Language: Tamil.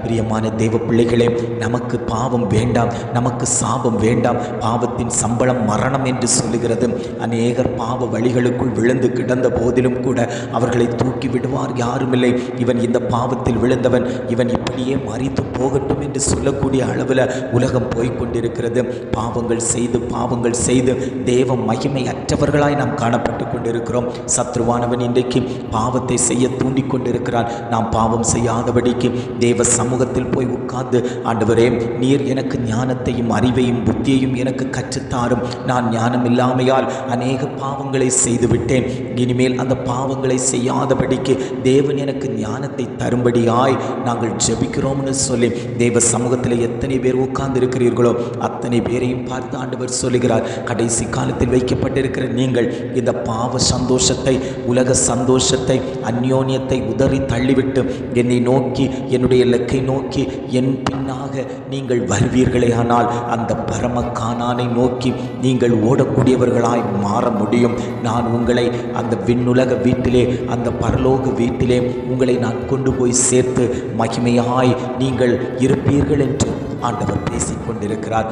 பிரியமான தேவ பிள்ளைகளே, நமக்கு பாவம் வேண்டாம், நமக்கு சாபம் வேண்டாம். பாவத்தின் சம்பளம் மரணம் என்று சொல்லுகிறது. அநேகர் பாவ வழிகளுக்குள் விழுந்து கிடந்த போதிலும் கூட அவர்களை தூக்கி விடுவார் யாருமில்லை. இவன் இந்த பாவத்தில் விழுந்தவன், இவன் இப்படியே மறித்து போகட்டும் என்று சொல்லக்கூடிய அளவில் உலகம் போய்கொண்டிருக்கிறது. பாவங்கள் செய்து தேவ மகிமை அற்றவர்களாய் நாம் காணப்பட்டு கொண்டிருக்கிறோம். சத்ருவானவன் இன்றைக்கு பாவத்தை செய்ய தூண்டிக் கொண்டிருக்கிறான். நாம் பாவம் செய்யாதபடிக்கு தேவ சமூகத்தில் போய் உட்கார்ந்து, ஆண்டவரே, நீர் எனக்கு ஞானத்தையும் அறிவையும் புத்தியையும் எனக்கு கற்றுத்தாரும். நான் ஞானம் இல்லாமையால் அநேக பாவங்களை செய்துவிட்டேன். இனிமேல் அந்த பாவங்களை செய்யாதபடிக்கு தேவன் எனக்கு ஞானத்தை தரும்படியாய் நாங்கள் ஜெபிக்கிறோம்னு சொல்லி தேவ சமூகத்தில் எத்தனை பேர் உட்கார்ந்து இருக்கிறீர்களோ அத்தனை பேரையும் பார்த்து ஆண்டவர் சொல்லுகிறார், கடைசி காலத்தில் வைக்கப்பட்டிருக்கிற நீங்கள் இந்த பாவ சந்தோஷத்தை, உலக சந்தோஷத்தை, அந்யோன்யத்தை உதறி தள்ளிவிட்டு என்னை நோக்கி, என்னுடைய இலக்கை நோக்கி என் பின்னாக நீங்கள் வருவீர்களே, ஆனால் அந்த பரம கானானை நோக்கி நீங்கள் ஓடக்கூடியவர்களாய் மாற முடியும். நான் உங்களை அந்த விண்ணுலக வீட்டிலே, அந்த பரலோக வீட்டிலே உங்களை நான் கொண்டு போய் சேர்த்து மகிமையாய் நீங்கள் இருப்பீர்கள் என்று ஆண்டவர் பேசிக்கொண்டிருக்கிறார்.